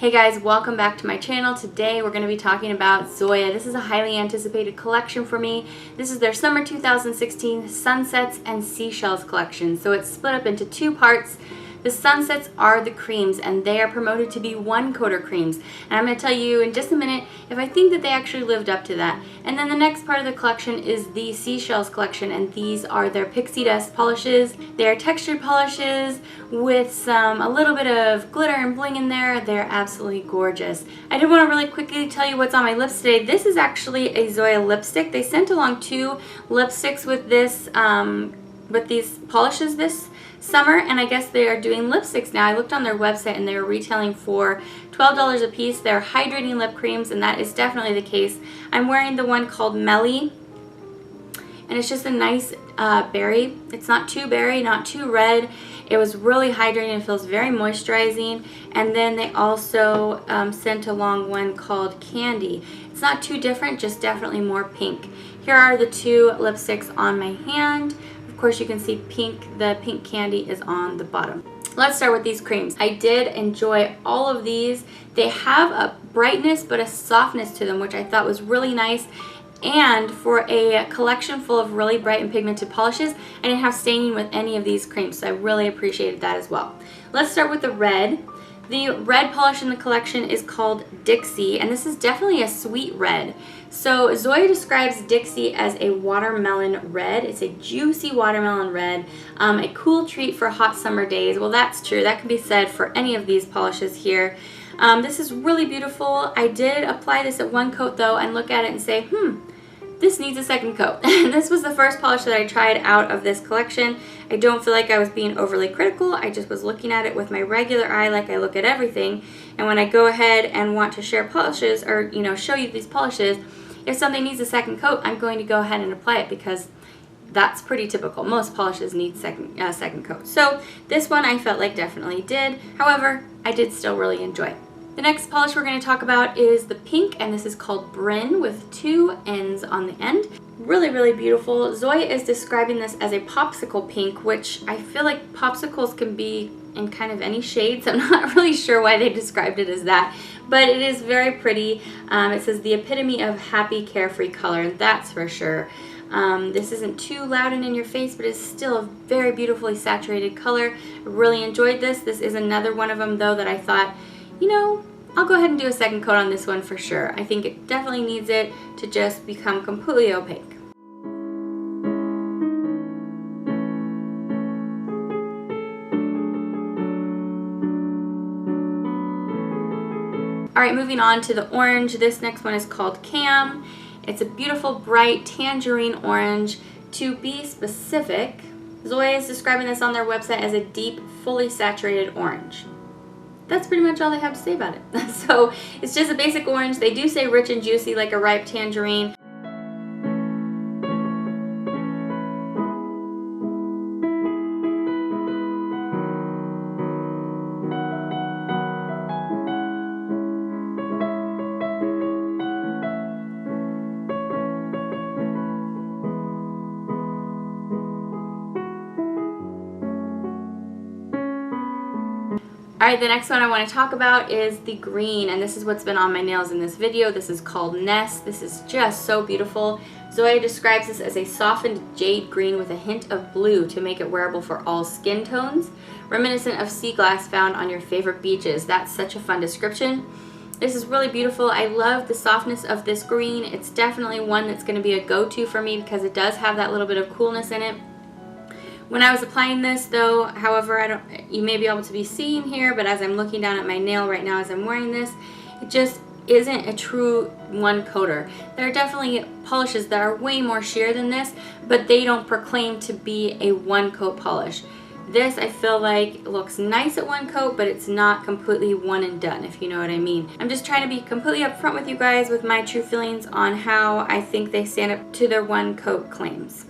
Hey guys, welcome back to my channel. Today we're going to be talking about Zoya. This is a highly anticipated collection for me. This is their summer 2016 Sunsets and Seashells collection. So it's split up into two parts. The Sunsets are the creams, and they are promoted to be one-coater creams. And I'm going to tell you in just a minute if I think that they actually lived up to that. And then the next part of the collection is the Seashells collection, and these are their pixie dust polishes. They are textured polishes with a little bit of glitter and bling in there. They're absolutely gorgeous. I did want to really quickly tell you what's on my lips today. This is actually a Zoya lipstick. They sent along two lipsticks with this, with these polishes this summer, and I guess they are doing lipsticks now. I looked on their website and they were retailing for $12 a piece. They're hydrating lip creams, and that is definitely the case. I'm wearing the one called Melly, and it's just a nice berry. It's not too berry, not too red. It was really hydrating and feels very moisturizing. And then they also sent along one called Candy. It's not too different, just definitely more pink. Here are the two lipsticks on my hand. Of course, you can see pink. The pink candy is on the bottom. Let's start with these creams. I did enjoy all of these. They have a brightness but a softness to them, which I thought was really nice. And for a collection full of really bright and pigmented polishes, I didn't have staining with any of these creams, so I really appreciated that as well. Let's start with the red. The red polish in the collection is called Dixie, and this is definitely a sweet red. So Zoya describes Dixie as a watermelon red. It's a juicy watermelon red, a cool treat for hot summer days. Well, that's true. That can be said for any of these polishes here. This is really beautiful. I did apply this at one coat though and look at it and say, this needs a second coat. This was the first polish that I tried out of this collection. I don't feel like I was being overly critical. I just was looking at it with my regular eye like I look at everything. And when I go ahead and want to share polishes or, show you these polishes, if something needs a second coat, I'm going to go ahead and apply it because that's pretty typical. Most polishes need second coat. So this one I felt like definitely did. However, I did still really enjoy it. The next polish we're going to talk about is the pink, and this is called Brynn with two N's on the end. Really, really beautiful. Zoya is describing this as a popsicle pink, which I feel like popsicles can be in kind of any shades. I'm not really sure why they described it as that, but it is very pretty. It says the epitome of happy, carefree color, and that's for sure. This isn't too loud and in your face, but it's still a very beautifully saturated color. I really enjoyed this. This is another one of them though that I thought, I'll go ahead and do a second coat on this one for sure. I think it definitely needs it to just become completely opaque. Alright, moving on to the orange. This next one is called Cam. It's a beautiful, bright tangerine orange. To be specific, Zoya is describing this on their website as a deep, fully saturated orange. That's pretty much all they have to say about it. So it's just a basic orange. They do say rich and juicy like a ripe tangerine. Alright, the next one I want to talk about is the green, and this is what's been on my nails in this video. This is called Ness. This is just so beautiful. Zoya describes this as a softened jade green with a hint of blue to make it wearable for all skin tones, reminiscent of sea glass found on your favorite beaches. That's such a fun description. This is really beautiful. I love the softness of this green. It's definitely one that's going to be a go-to for me because it does have that little bit of coolness in it. When I was applying this though, however, you may be able to be seeing here, but as I'm looking down at my nail right now as I'm wearing this, it just isn't a true one coater. There are definitely polishes that are way more sheer than this, but they don't proclaim to be a one coat polish. This I feel like looks nice at one coat, but it's not completely one and done, if you know what I mean. I'm just trying to be completely upfront with you guys with my true feelings on how I think they stand up to their one coat claims.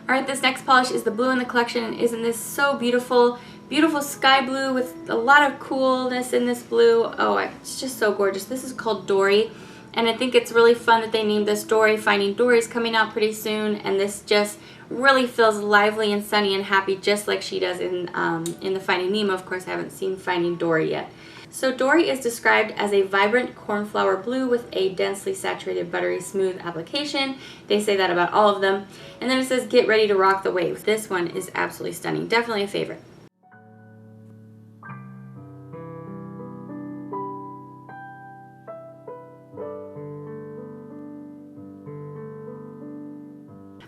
Alright, this next polish is the blue in the collection, and isn't this so beautiful? Beautiful sky blue with a lot of coolness in this blue. Oh, it's just so gorgeous. This is called Dory, and I think it's really fun that they named this Dory. Finding Dory is coming out pretty soon, and this just really feels lively and sunny and happy just like she does in the Finding Nemo. Of course, I haven't seen Finding Dory yet. So Dory is described as a vibrant cornflower blue with a densely saturated buttery smooth application. They say that about all of them. And then it says get ready to rock the wave. This one is absolutely stunning. Definitely a favorite.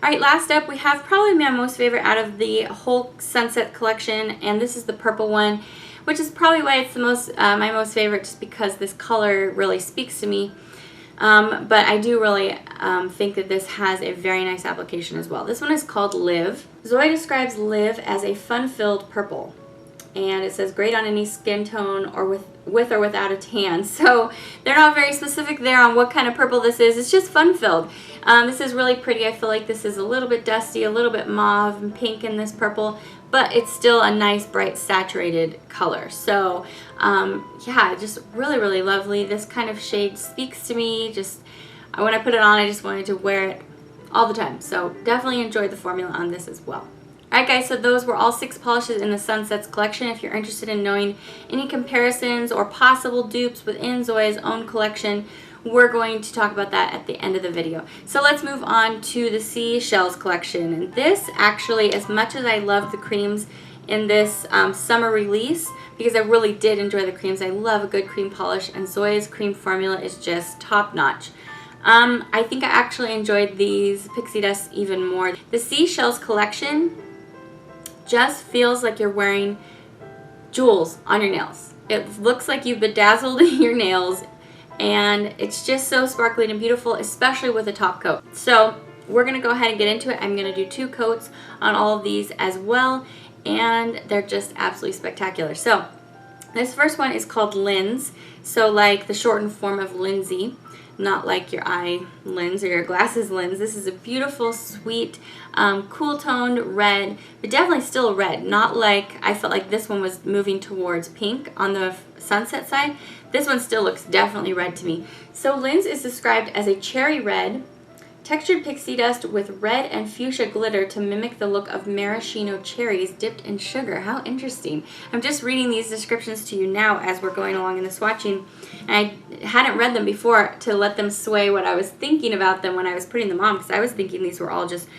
Alright, last up we have probably my most favorite out of the whole Sunset collection, and this is the purple one, which is probably why it's the most my most favorite, just because this color really speaks to me. But I do really think that this has a very nice application as well. This one is called Live. Zoya describes Live as a fun-filled purple, and it says great on any skin tone or with or without a tan. So they're not very specific there on what kind of purple this is. It's just fun-filled. This is really pretty. I feel like this is a little bit dusty, a little bit mauve and pink in this purple, but it's still a nice, bright, saturated color. So yeah, just really, really lovely. This kind of shade speaks to me. Just when I put it on, I just wanted to wear it all the time. So definitely enjoyed the formula on this as well. Alright guys, so those were all 6 polishes in the Sunsets collection. If you're interested in knowing any comparisons or possible dupes within Zoya's own collection, we're going to talk about that at the end of the video. So let's move on to the Seashells collection. And this actually, as much as I love the creams in this summer release, because I really did enjoy the creams, I love a good cream polish, and Zoya's cream formula is just top notch. I think I actually enjoyed these pixie dust even more. The Seashells collection just feels like you're wearing jewels on your nails. It looks like you've bedazzled your nails, and it's just so sparkly and beautiful, especially with a top coat. So we're gonna go ahead and get into it. I'm gonna do 2 coats on all of these as well, and they're just absolutely spectacular. So this first one is called Linds, so like the shortened form of Lindsay, not like your eye lens or your glasses lens. This is a beautiful, sweet, cool toned red, but definitely still red. Not like, I felt like this one was moving towards pink on the Sunset side. This one still looks definitely red to me. So Linds is described as a cherry red, textured pixie dust with red and fuchsia glitter to mimic the look of maraschino cherries dipped in sugar. How interesting. I'm just reading these descriptions to you now as we're going along in the swatching, and I hadn't read them before to let them sway what I was thinking about them when I was putting them on, because I was thinking these were all just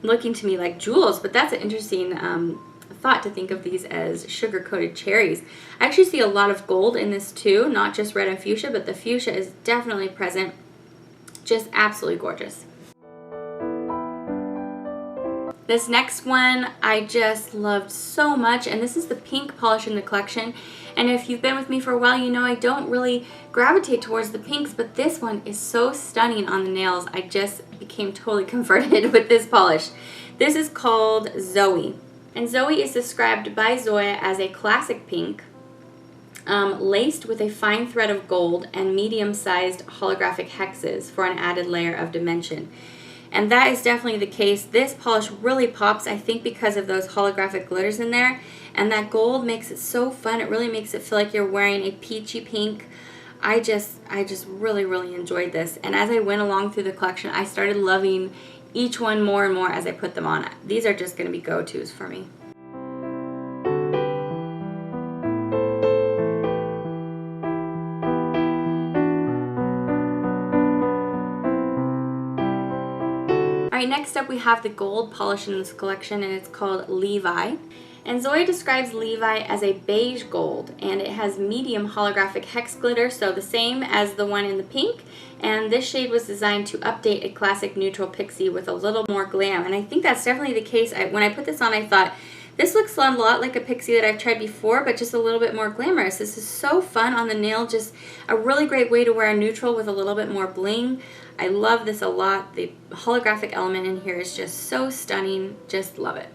looking to me like jewels, but that's an interesting thought to think of these as sugar-coated cherries. I actually see a lot of gold in this too, not just red and fuchsia, but the fuchsia is definitely present. Just absolutely gorgeous. This next one I just loved so much, and this is the pink polish in the collection. And if you've been with me for a while, you know I don't really gravitate towards the pinks, but this one is so stunning on the nails. I just became totally converted with this polish. This is called Zooey, and Zooey is described by Zoya as a classic pink, laced with a fine thread of gold and medium-sized holographic hexes for an added layer of dimension. And that is definitely the case. This polish really pops, I think, because of those holographic glitters in there. And that gold makes it so fun. It really makes it feel like you're wearing a peachy pink. I just really, really enjoyed this. And as I went along through the collection, I started loving each one more and more as I put them on. These are just going to be go-tos for me. Alright, next up we have the gold polish in this collection, and it's called Levi. And Zoya describes Levi as a beige gold, and it has medium holographic hex glitter, so the same as the one in the pink. And this shade was designed to update a classic neutral pixie with a little more glam. And I think that's definitely the case. When I put this on, I thought, this looks a lot like a pixie that I've tried before, but just a little bit more glamorous. This is so fun on the nail, just a really great way to wear a neutral with a little bit more bling. I love this a lot. The holographic element in here is just so stunning. Just love it.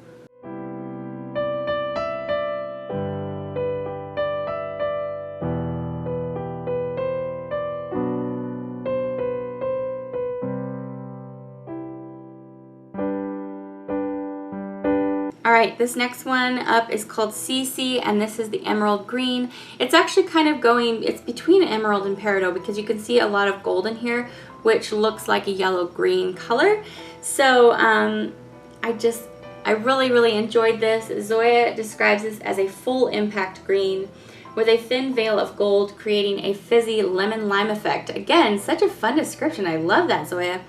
Alright, this next one up is called Cece, and this is the emerald green. It's actually kind of it's between emerald and peridot, because you can see a lot of gold in here, which looks like a yellow-green color. So I really, really enjoyed this. Zoya describes this as a full impact green with a thin veil of gold, creating a fizzy lemon lime effect. Again, such a fun description. I love that, Zoya.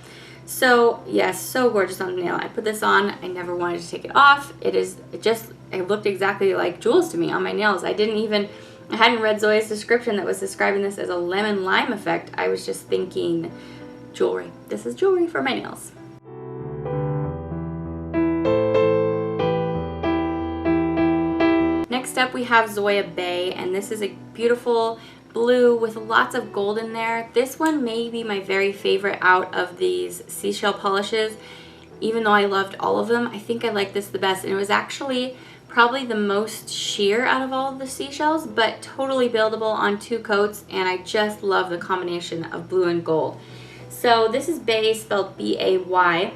So yes, so gorgeous on the nail. I put this on. I never wanted to take it off. It looked exactly like jewels to me on my nails. I hadn't read Zoya's description that was describing this as a lemon lime effect. I was just thinking jewelry. This is jewelry for my nails. Next up we have Zoya Bay, and this is a beautiful blue with lots of gold in there. This one may be my very favorite out of these seashell polishes. Even though I loved all of them, I think I like this the best, and it was actually probably the most sheer out of all of the seashells, but totally buildable on 2 coats, and I just love the combination of blue and gold. So this is Bay, spelled B-A-Y,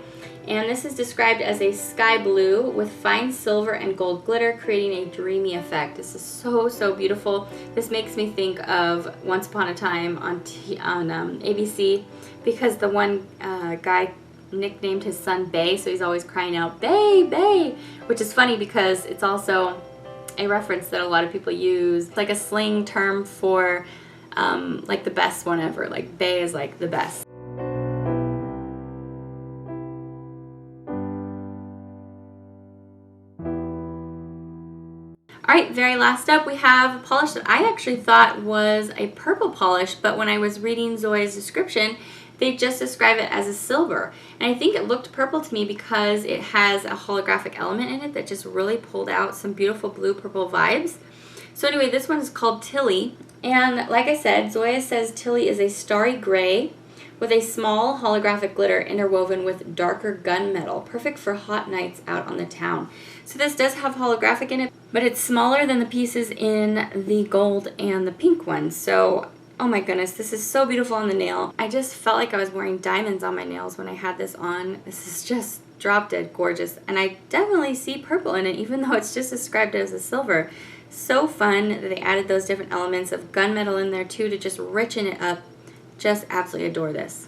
and this is described as a sky blue with fine silver and gold glitter, creating a dreamy effect. This is so beautiful. This makes me think of Once Upon a Time on ABC, because the one guy nicknamed his son Bay, so he's always crying out, "Bay, Bay," which is funny because it's also a reference that a lot of people use. It's like a slang term for like the best one ever. Like Bay is like the best. Alright, very last up we have a polish that I actually thought was a purple polish, but when I was reading Zoya's description, they just describe it as a silver. And I think it looked purple to me because it has a holographic element in it that just really pulled out some beautiful blue-purple vibes. So anyway, this one is called Tilly. And like I said, Zoya says Tilly is a starry gray with a small holographic glitter interwoven with darker gunmetal, perfect for hot nights out on the town. So this does have holographic in it, but it's smaller than the pieces in the gold and the pink ones. So, oh my goodness, this is so beautiful on the nail. I just felt like I was wearing diamonds on my nails when I had this on. This is just drop dead gorgeous. And I definitely see purple in it, even though it's just described as a silver. So fun that they added those different elements of gunmetal in there too to just richen it up. Just absolutely adore this.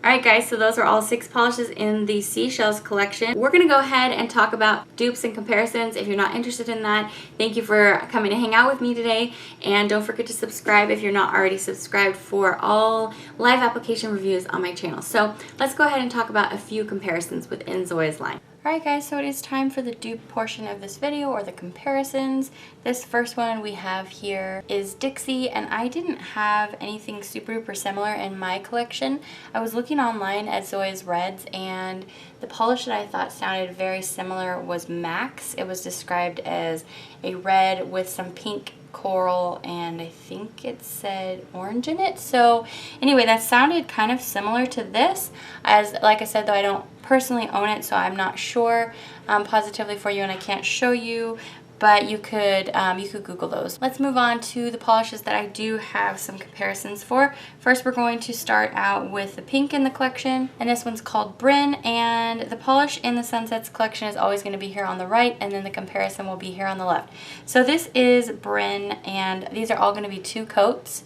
Alright guys, so those are all 6 polishes in the Seashells collection. We're going to go ahead and talk about dupes and comparisons. If you're not interested in that, thank you for coming to hang out with me today. And don't forget to subscribe if you're not already subscribed for all live application reviews on my channel. So let's go ahead and talk about a few comparisons within Zoya's line. Alright guys, so it is time for the dupe portion of this video, or the comparisons. This first one we have here is Dixie, and I didn't have anything super duper similar in my collection. I was looking online at Zoya's reds, and the polish that I thought sounded very similar was Max. It was described as a red with some pink coral, and I think it said orange in it. So anyway, that sounded kind of similar to this. As like I said, though, I don't personally own it, so I'm not sure positively for you, and I can't show you, but you could Google those. Let's move on to the polishes that I do have some comparisons for. First, we're going to start out with the pink in the collection, and this one's called Brynn, and the polish in the Sunsets collection is always going to be here on the right, and then the comparison will be here on the left. So this is Brynn, and these are all going to be 2 coats,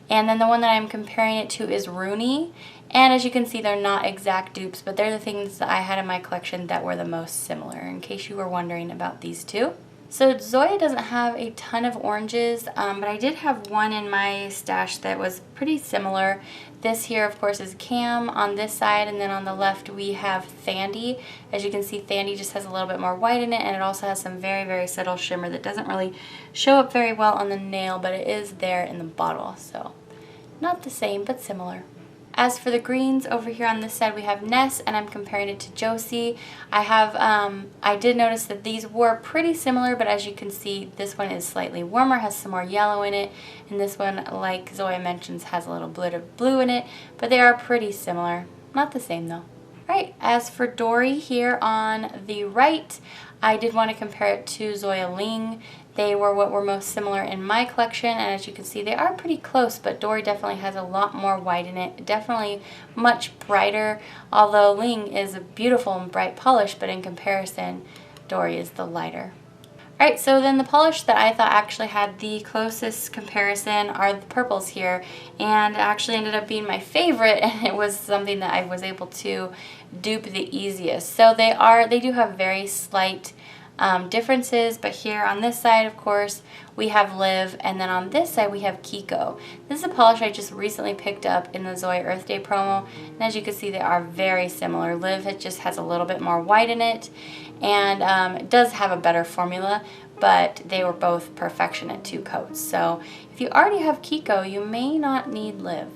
and then the one that I'm comparing it to is Rooney. And as you can see, they're not exact dupes, but they're the things that I had in my collection that were the most similar, in case you were wondering about these 2. So Zoya doesn't have a ton of oranges, but I did have one in my stash that was pretty similar. This here, of course, is Cam on this side, and then on the left we have Thandy. As you can see, Thandy just has a little bit more white in it, and it also has some very subtle shimmer that doesn't really show up very well on the nail, but it is there in the bottle. So not the same, but similar. As for the greens, over here on this side we have Ness, and I'm comparing it to Josie. I did notice that these were pretty similar, but as you can see, this one is slightly warmer, has some more yellow in it, and this one, like Zoya mentions, has a little bit of blue in it, but they are pretty similar. Not the same though. Alright, as for Dory here on the right, I did want to compare it to Zoya Ling. They were what were most similar in my collection, and as you can see, they are pretty close, but Dory definitely has a lot more white in it. Definitely much brighter, although Ling is a beautiful and bright polish, but in comparison, Dory is the lighter. Alright, so then the polish that I thought actually had the closest comparison are the purples here, and it actually ended up being my favorite, and it was something that I was able to dupe the easiest. So they do have very slight differences, but here on this side, of course, we have Liv, and then on this side we have Kiko. This is a polish I just recently picked up in the Zoya Earth Day promo, and as you can see, they are very similar. Liv just has a little bit more white in it, and it does have a better formula, but they were both perfection at 2 coats. So if you already have Kiko, you may not need Liv.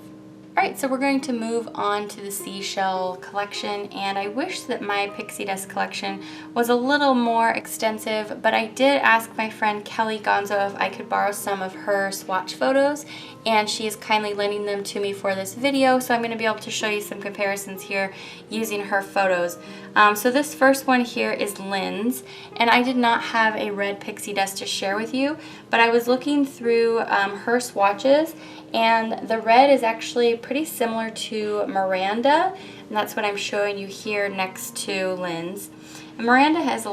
Alright, so we're going to move on to the Seashell collection, and I wish that my pixie dust collection was a little more extensive, but I did ask my friend Kellie Gonzo if I could borrow some of her swatch photos, and she is kindly lending them to me for this video, so I'm going to be able to show you some comparisons here using her photos. So this first one here is Linds, and I did not have a red pixie dust to share with you, but I was looking through her swatches, and the red is actually pretty similar to Miranda, and that's what I'm showing you here next to Linds. And Miranda has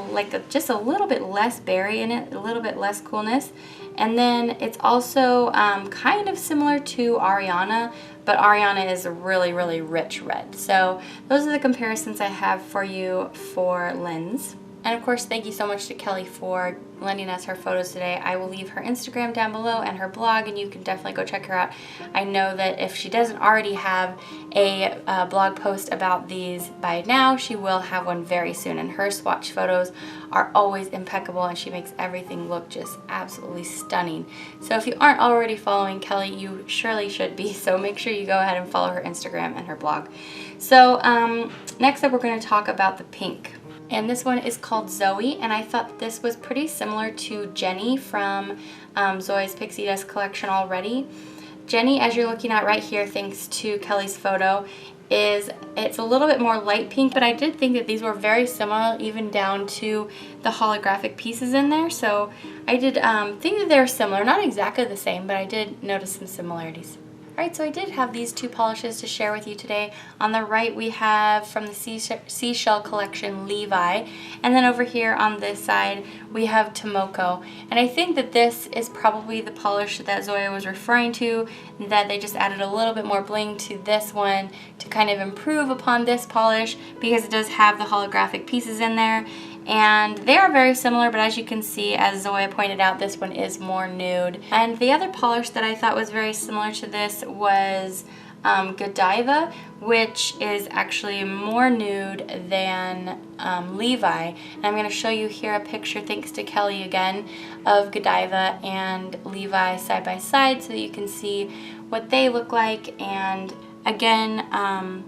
just a little bit less berry in it, a little bit less coolness, and then it's also kind of similar to Ariana, but Ariana is a really, really rich red. So those are the comparisons I have for you for Linds. And of course, thank you so much to Kellie for lending us her photos today. I will leave her Instagram down below and her blog, and you can definitely go check her out. I know that if she doesn't already have a blog post about these by now, she will have one very soon, and her swatch photos are always impeccable, and she makes everything look just absolutely stunning. So if you aren't already following Kellie, you surely should be, so make sure you go ahead and follow her Instagram and her blog. So next up, we're going to talk about the pink. And this one is called Zoe, and I thought this was pretty similar to Jenny from Zoya's Pixie Dust collection already. Jenny, as you're looking at right here, thanks to Kellie's photo, it's a little bit more light pink, but I did think that these were very similar, even down to the holographic pieces in there. So I did think that they're similar, not exactly the same, but I did notice some similarities. Alright, so I did have these 2 polishes to share with you today. On the right we have from the Seashell collection Levi, and then over here on this side we have Tomoko. And I think that this is probably the polish that Zoya was referring to, that they just added a little bit more bling to this one to kind of improve upon this polish, because it does have the holographic pieces in there. And they are very similar, but as you can see, as Zoya pointed out, this one is more nude. And the other polish that I thought was very similar to this was Godiva, which is actually more nude than Levi. And I'm going to show you here a picture, thanks to Kellie again, of Godiva and Levi side by side, so that you can see what they look like. And again,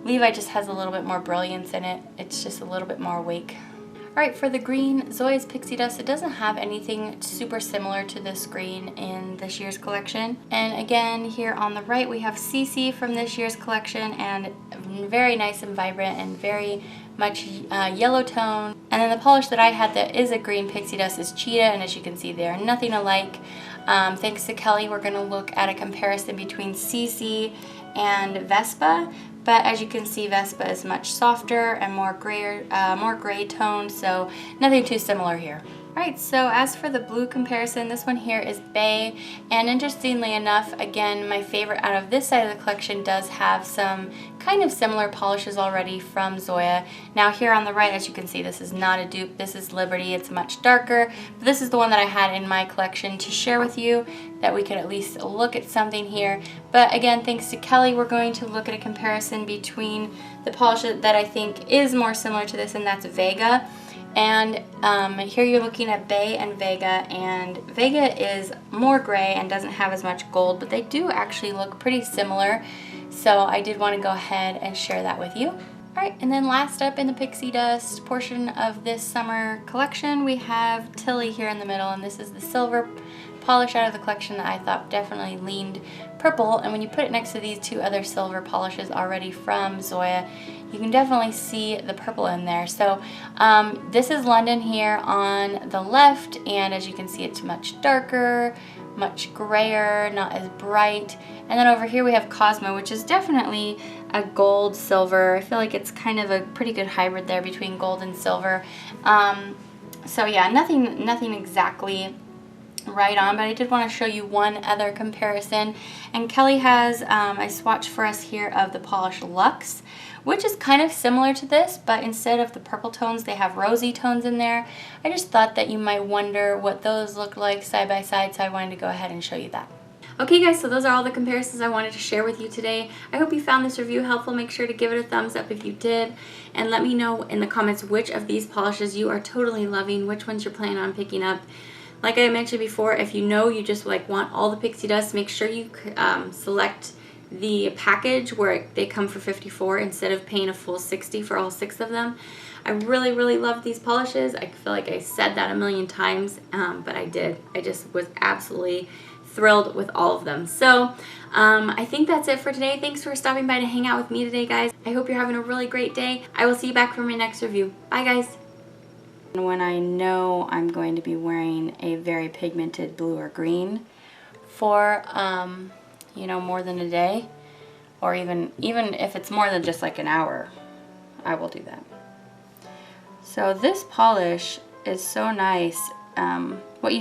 Levi just has a little bit more brilliance in it. It's just a little bit more awake. Alright, for the green, Zoya's Pixie Dust, it doesn't have anything super similar to this green in this year's collection. And again, here on the right, we have Cece from this year's collection, and very nice and vibrant and very much yellow tone. And then the polish that I had that is a green pixie dust is Cheetah, and as you can see, they are nothing alike. Thanks to Kellie, we're going to look at a comparison between Cece and Vespa. But as you can see, Vespa is much softer and more gray toned, so nothing too similar here. Alright, so as for the blue comparison, this one here is Bay, and interestingly enough, again, my favorite out of this side of the collection does have some kind of similar polishes already from Zoya. Now here on the right, as you can see, this is not a dupe, this is Liberty, it's much darker, but this is the one that I had in my collection to share with you, that we could at least look at something here. But again, thanks to Kellie, we're going to look at a comparison between the polish that I think is more similar to this, and that's Vega. And here you're looking at Bay and Vega, and Vega is more gray and doesn't have as much gold, but they do actually look pretty similar, so I did want to go ahead and share that with you. Alright, and then last up in the Pixie Dust portion of this summer collection, we have Tilly here in the middle, and this is the silver polish out of the collection that I thought definitely leaned purple, and when you put it next to these 2 other silver polishes already from Zoya, you can definitely see the purple in there. So this is London here on the left, and as you can see, it's much darker, much grayer, not as bright. And then over here we have Cosmo, which is definitely a gold silver. I feel like it's kind of a pretty good hybrid there between gold and silver. So yeah, nothing exactly right on, but I did want to show you one other comparison. And Kellie has a swatch for us here of the Polish Luxe, which is kind of similar to this, but instead of the purple tones, they have rosy tones in there. I just thought that you might wonder what those look like side by side, so I wanted to go ahead and show you that. Okay guys, so those are all the comparisons I wanted to share with you today. I hope you found this review helpful. Make sure to give it a thumbs up if you did, and let me know in the comments which of these polishes you are totally loving, which ones you're planning on picking up. Like I mentioned before, if you know you just like want all the pixie dust, make sure you select the package where they come for $54 instead of paying a full $60 for all 6 of them. I really love these polishes. I feel like I said that a million times, but I did. I just was absolutely thrilled with all of them. So I think that's it for today. Thanks for stopping by to hang out with me today, guys. I hope you're having a really great day. I will see you back for my next review. Bye, guys. When I know I'm going to be wearing a very pigmented blue or green for, you know, more than a day, or even if it's more than just like an hour, I will do that. So this polish is so nice. What you